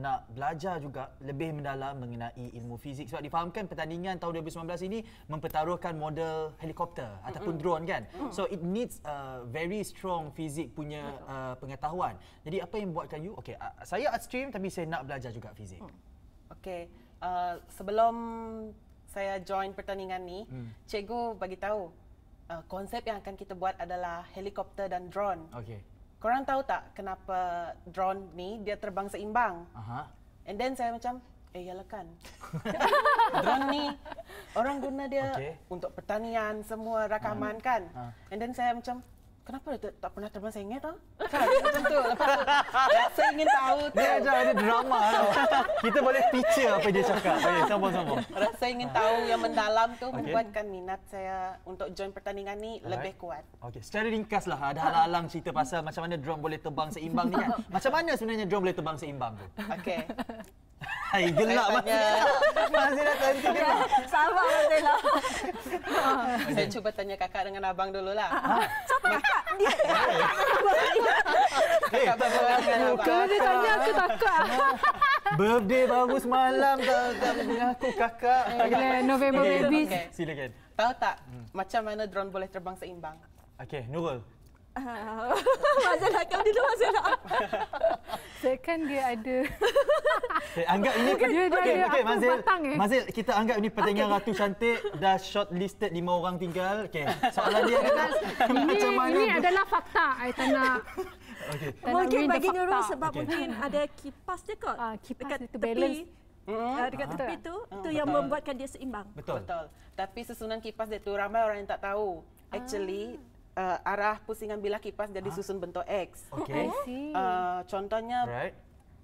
nak belajar juga lebih mendalam mengenai ilmu fizik? Sebab difahamkan pertandingan tahun 2019 ini mempertaruhkan model helikopter ataupun drone kan. So it needs very strong fizik punya pengetahuan. Jadi apa yang buatkan you, okey, saya art stream tapi saya nak belajar juga fizik. Okey, sebelum saya join pertandingan ni, cikgu bagi tahu konsep yang akan kita buat adalah helikopter dan drone. Okey. Korang tahu tak kenapa drone ni dia terbang seimbang? And then saya macam, yalah kan. Drone ni orang guna dia untuk pertanian, semua rakaman kan. And then saya macam, kenapa dia tak pernah terbang sengit lah? Kan macam tu. Lepas tu, saya ingin tahu tu. Dia ada drama tau. Kita boleh picture apa dia cakap. Sambung-sambung. Rasa ingin tahu yang mendalam tu membuatkan minat saya untuk join pertandingan ni lebih kuat. Okey, secara ringkas lah, ada halang-halang cerita pasal macam mana drone boleh terbang seimbang ni kan. Macam mana sebenarnya drone boleh terbang seimbang tu? Okey. Hai, gelak Mazila cantik gelak. Sabar Mazila. Saya cuba tanya kakak dengan abang dululah. Siapa kakak? Dia. Kakak berdua dengan abang. Kalau dia tanya aku takut. Birthday baru semalam tak mengaku kakak. November babies. Silakan. Tahu tak macam mana drone boleh terbang seimbang? Okey, Nurul. Mazila, kau dulu Mazila. Kan dia ada. Anggap ini kan okey Mazil, kita anggap ini pertandingan Ratu Cantik dah shortlisted 5 orang tinggal. Okey, soalan dia adalah macam mana ini adalah fakta. I tak nak. Okey. Mungkin bagi Nurul sebab mungkin ada kipas dia kot. Kipas dekat itu balance. Dekat tepi tu yang membuatkan dia seimbang. Betul. Tapi susunan kipas dia tu ramai orang yang tak tahu. Actually arah pusingan bilah kipas dia disusun bentuk X. Okey. Contohnya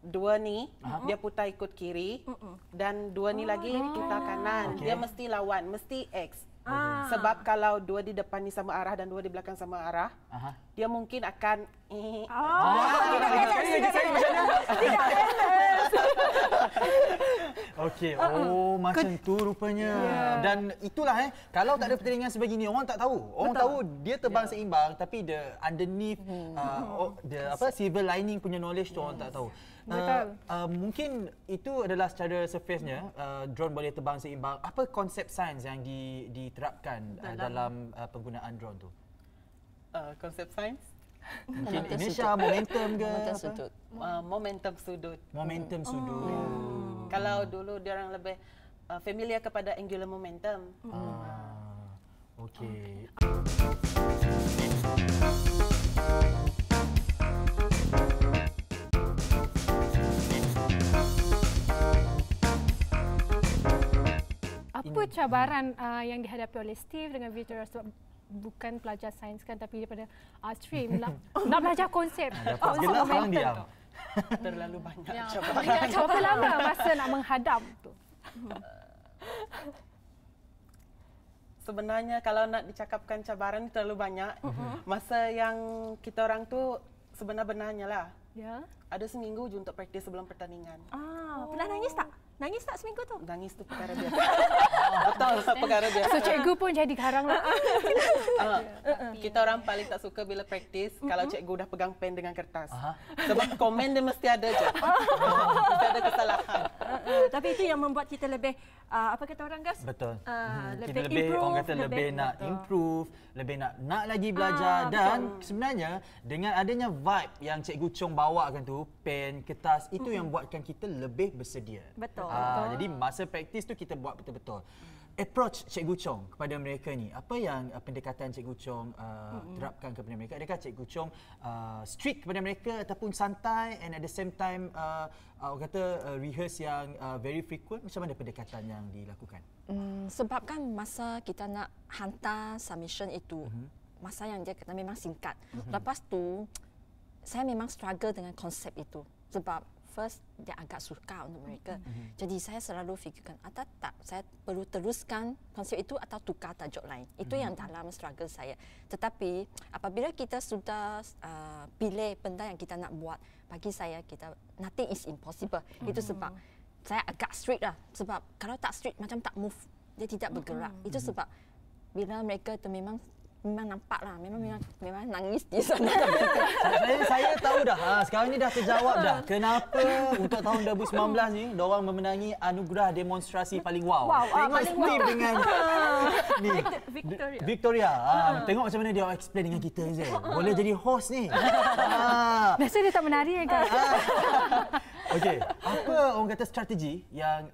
dua ni dia putar ikut kiri dan dua ni lagi putar kanan. Dia mesti lawan, mesti X. Sebab kalau dua di depan ni sama arah dan dua di belakang sama arah, dia mungkin akan Okey, macam tu rupanya. Dan itulah kalau tak ada pertandingan sebegini orang tak tahu. Orang tahu dia terbang seimbang tapi the underneath the silver lining punya knowledge tu orang tak tahu. Mungkin itu adalah secara surface-nya drone boleh terbang seimbang. Apa konsep sains yang diterapkan dalam penggunaan drone tu? Konsep sains? Mungkin Indonesia, momentum ke? Momentum sudut. Momentum sudut. Momentum sudut. Kalau dulu dia orang lebih familiar kepada angular momentum. Okey. Apa cabaran yang dihadapi oleh Steve dengan Victoria sebab bukan pelajar sains kan tapi daripada art stream nak belajar konsep. Dapat gelap sekarang diam. Terlalu banyak cabaran. Berapa lama masa nak menghadap tu? Sebenarnya kalau nak dicakapkan cabaran terlalu banyak. Masa yang kita orang tu sebenar-benarnya lah. Ya. Ada seminggu je untuk praktis sebelum pertandingan. Pernah nangis tak? Nangis tak seminggu tu? Nangis tu perkara biasa. Betul, perkara biasa. So cikgu pun jadi garang lah. Kita orang paling tak suka bila praktis kalau cikgu dah pegang pen dengan kertas. Sebab komen dia mesti ada je. Mesti ada kesalahan. Tapi itu yang membuat kita lebih apa kata orang Gas? Betul. Lebih Kita lebih orang kata lebih nak improve, lebih nak lagi belajar dan sebenarnya dengan adanya vibe yang Cikgu Chong bawakan tu, pen, kertas, itu yang buatkan kita lebih bersedia. Betul. Jadi masa praktis tu kita buat betul-betul. approach Cikgu Chong kepada mereka ni? Apa yang pendekatan Cikgu Chong terapkan kepada mereka? Adakah Cikgu Chong strict kepada mereka ataupun santai, and at the same time orang kata rehearse yang very frequent? Macam mana pendekatan yang dilakukan? Sebab kan masa kita nak hantar submission itu, masa yang dia kata memang singkat. Lepas tu saya memang struggle dengan konsep itu. Sebab first dia agak suka untuk mereka. Jadi saya selalu fikirkan, atau tak saya perlu teruskan konsep itu atau tukar tajuk lain. Itu yang dalam struggle saya. Tetapi apabila kita sudah pilih benda yang kita nak buat, bagi saya kita nothing is impossible. Itu sebab saya agak strict lah. Sebab kalau tak strict macam tak move, dia tidak bergerak. Itu sebab bila mereka itu memang nampak lah, memang nangis di sana. saya tahu dah. Sekarang ni dah terjawab dah. Kenapa untuk tahun 2019 ni diorang memenangi anugerah demonstrasi paling wow. Tengok Steve dengan ni Victoria. Tengok macam mana dia explain dengan kita je. Boleh jadi host ni. Biasa dia tak menari kan? Okey, apa orang kata strategi yang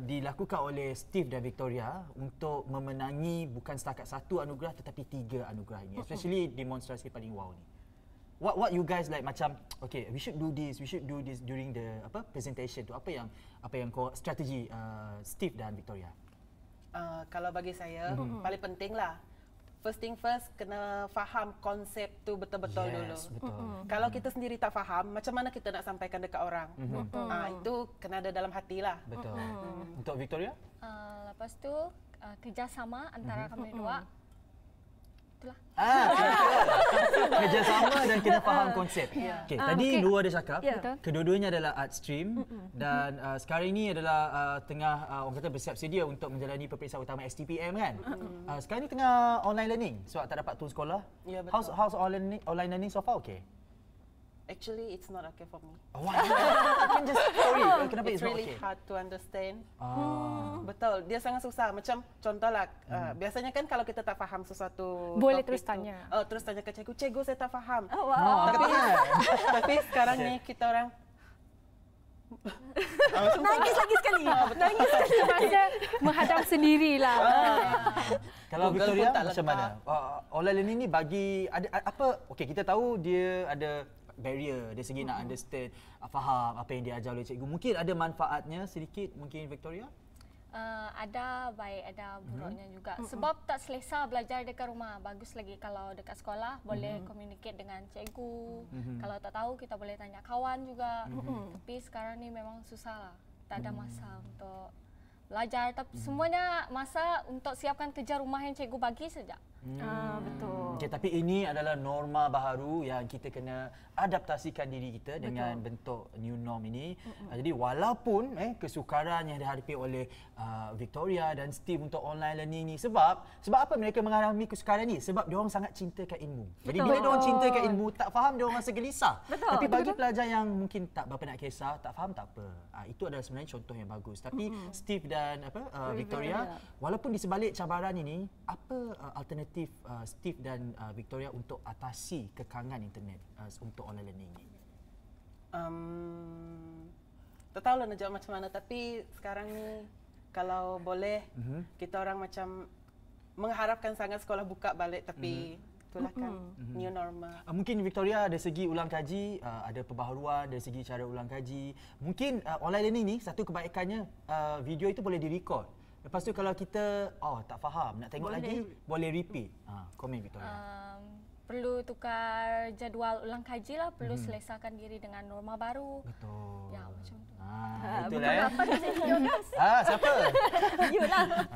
dilakukan oleh Steve dan Victoria untuk memenangi bukan setakat satu anugerah tetapi 3 anugerah ini, especially demonstrasi paling wow ni? What you guys like, macam okay, we should do this during the presentation tu. Apa yang strategi Steve dan Victoria? Kalau bagi saya paling penting lah, first thing first, kena faham konsep tu betul-betul dulu. Betul. Kalau kita sendiri tak faham, macam mana kita nak sampaikan dekat orang? Itu kena ada dalam hati lah. Betul. Untuk Victoria? Lepas tu kerjasama antara kami dua. Itulah. Kerjasama dan kena faham konsep. Okay, tadi dua ada cakap, kedua-duanya adalah art stream dan sekarang ini adalah tengah orang kata bersiap sedia untuk menjalani peperiksaan utama STPM kan. Sekarang ni tengah online learning sebab tak dapat turun sekolah. Ya, betul. How's online learning so far? Okay. Actually, it's not okay for me. Why? I can just story. Kenapa it's really okay? Hard to understand. Betul, dia sangat susah. Macam contohlah, biasanya kan kalau kita tak faham sesuatu, boleh terus tanya. Terus tanya ke cikgu, cikgu saya tak faham. Tapi sekarang ni kita orang nangis lagi sekali. Nangis sekali. Masa menghadap sendirilah. Kalau Victoria macam mana? Online learning ni bagi ada apa? Okey, kita tahu dia ada barrier dari segi nak understand, faham apa yang diajar oleh cikgu. Mungkin ada manfaatnya sedikit mungkin Victoria? Ada baik, ada buruknya juga. Sebab tak selesa belajar dekat rumah. Bagus lagi kalau dekat sekolah boleh communicate dengan cikgu. Kalau tak tahu kita boleh tanya kawan juga. Tapi sekarang ni memang susah lah. Tak ada masa untuk belajar. Tapi semuanya masa untuk siapkan kerja rumah yang cikgu bagi saja. Betul. Okay, tapi ini adalah norma baharu yang kita kena adaptasikan diri kita dengan bentuk new norm ini. Jadi walaupun kesukaran yang dihadapi oleh Victoria dan Steve untuk online learning ni, sebab apa mereka mengalami kesukaran ni? Sebab diorang sangat cintakan ilmu. Jadi bila diorang cintakan ilmu, tak faham diorang rasa gelisah. Tapi bagi pelajar yang mungkin tak berapa nak kisah, tak faham tak apa. Itu adalah sebenarnya contoh yang bagus. Tapi Steve dan Victoria, walaupun di sebalik cabaran ini, apa alternatif Steve dan Victoria untuk atasi kekangan internet untuk online learning ni? Tak tahu lah nak jawab macam mana, tapi sekarang ni kalau boleh kita orang macam mengharapkan sangat sekolah buka balik, tapi itulah kan new normal. Mungkin Victoria dari segi ulang kaji ada perbaharuan dari segi cara ulang kaji. Mungkin online learning ni satu kebaikannya video itu boleh direkod. Lepas tu kalau kita tak faham nak tengok lagi, boleh repeat. Komen Victoria. Perlu tukar jadual ulang kaji lah, perlu selesakan diri dengan norma baru. Betul. Ya, macam tu. Itulah siapa?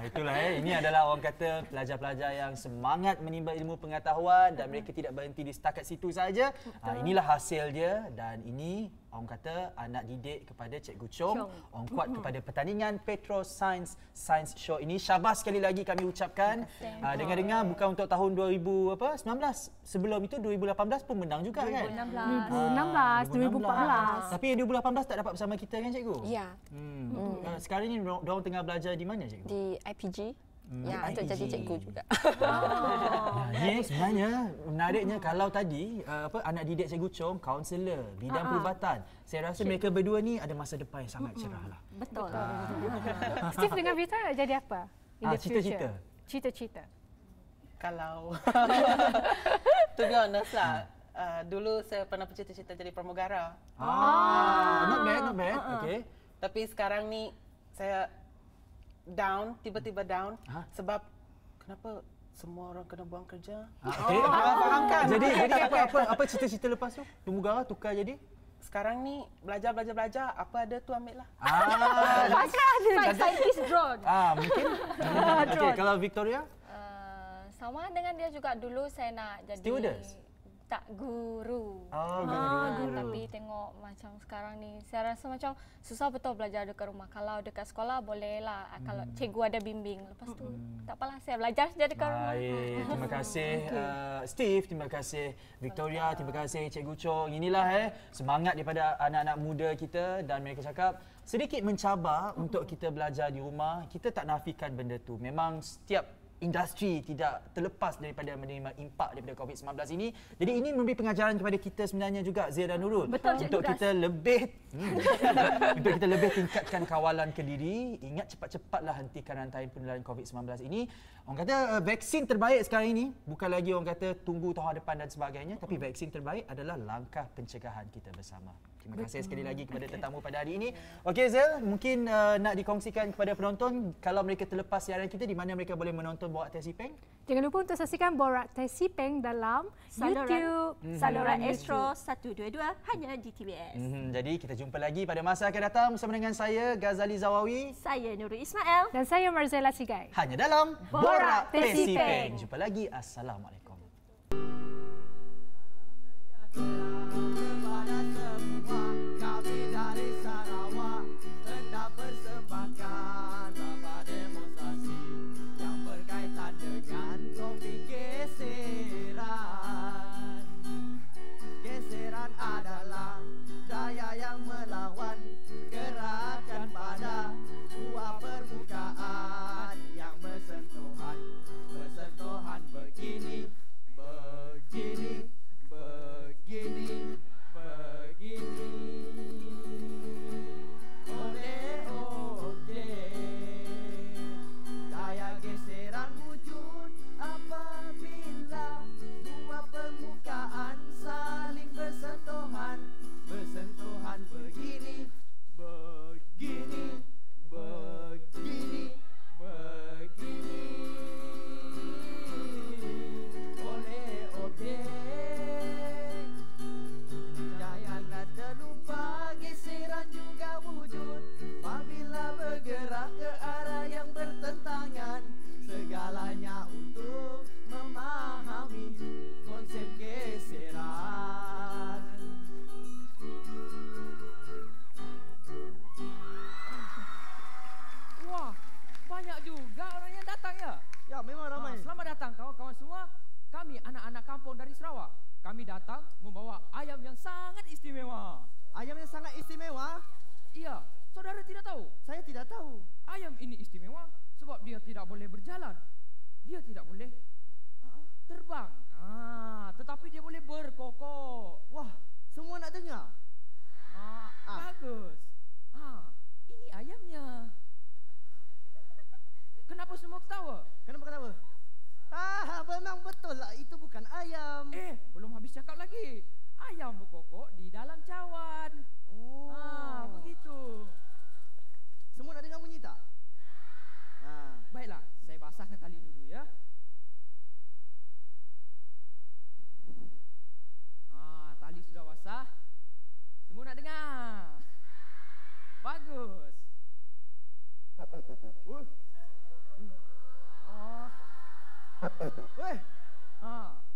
Itulah ini adalah orang kata pelajar-pelajar yang semangat menimba ilmu pengetahuan dan mereka tidak berhenti di setakat situ saja. Inilah hasil dia dan ini orang kata anak didik kepada Cikgu Chong. Orang kuat kepada pertandingan Petro Science Show ini. Syabas sekali lagi kami ucapkan. Dengar-dengar bukan untuk tahun 2019. Sebelum itu 2018 pun menang juga kan? 2014. Tapi 2018 tak dapat bersama kita kan cikgu? Ya. Sekarang ni diorang tengah belajar di mana cikgu? Di IPG. Ya, untuk jadi cikgu juga. Ini sebenarnya menariknya kalau tadi anak didik Cikgu Chong, kaunselor, bidang perubatan. Saya rasa mereka berdua ni ada masa depan yang sangat cerah lah. Betul. Steve dengan Vita nak jadi apa? in the cita-cita. future? Cita-cita. Kalau to be honest lah, dulu saya pernah bercita-cita jadi pramugara. Not bad. Okay. Tapi sekarang ni saya down, tiba-tiba down sebab kenapa semua orang kena buang kerja? Okay. Faham kan? Jadi apa cita-cita lepas tu? Pramugara tukar jadi? Sekarang ni belajar, apa ada tu ambil lah. Scientist drone. Mungkin. Okay, kalau Victoria? Sama dengan dia juga, dulu saya nak jadi stewardess? Tak, guru. Guru. Tapi tengok macam sekarang ni, saya rasa macam susah betul belajar dekat rumah. Kalau dekat sekolah bolehlah, kalau cikgu ada bimbing. Lepas tu tak apalah, saya belajar saja dekat rumah. Baik, terima kasih Steve, terima kasih Victoria, terima kasih Cikgu Chong. Inilah semangat daripada anak-anak muda kita, dan mereka cakap sedikit mencabar untuk kita belajar di rumah. Kita tak nafikan benda tu. Memang setiap industri tidak terlepas daripada menerima impak daripada COVID-19 ini. Jadi ini memberi pengajaran kepada kita sebenarnya juga, Zia dan Nurul. Betul, untuk kita lebih untuk kita lebih tingkatkan kawalan ke diri. Ingat, cepat-cepatlah hentikan rantai penularan COVID-19 ini. Orang kata vaksin terbaik sekarang ini bukan lagi orang kata tunggu tahun depan dan sebagainya, tapi vaksin terbaik adalah langkah pencegahan kita bersama. Terima kasih sekali lagi kepada tetamu pada hari ini. Okey Zel, mungkin nak dikongsikan kepada penonton kalau mereka terlepas siaran kita, di mana mereka boleh menonton Borak Tesipeng? Jangan lupa untuk saksikan Borak Tesipeng dalam YouTube, saluran Astro 122 hanya di TVS. Jadi kita jumpa lagi pada masa akan datang bersama dengan saya Ghazali Zawawi, saya Nurul Ismail dan saya Marzela Sigai. Hanya dalam Borak Tesipeng. Jumpa lagi. Assalamualaikum.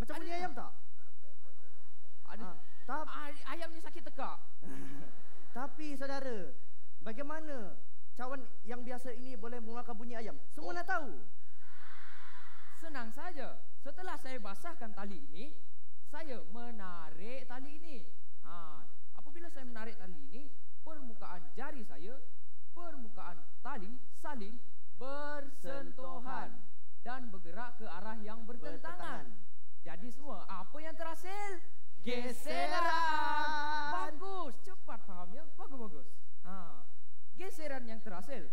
Macam bunyi ayam tak? Ayamnya sakit tekak. Tapi saudara, bagaimana cawan yang biasa ini boleh mengeluarkan bunyi ayam? Semua nak tahu? Senang saja. Setelah saya basahkan tali ini, saya menarik tali ini. Apabila saya menarik tali ini, permukaan jari saya, permukaan tali saling bersentuhan dan bergerak ke arah yang bertentangan. Jadi semua apa yang terhasil? Geseran. Bagus, cepat faham ya. Bagus. Geseran yang terhasil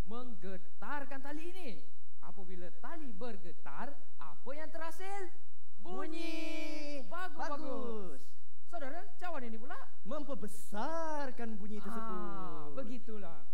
menggetarkan tali ini. Apabila tali bergetar, apa yang terhasil? Bunyi. Bagus. Saudara, cawan ini pula memperbesarkan bunyi tersebut. Begitulah.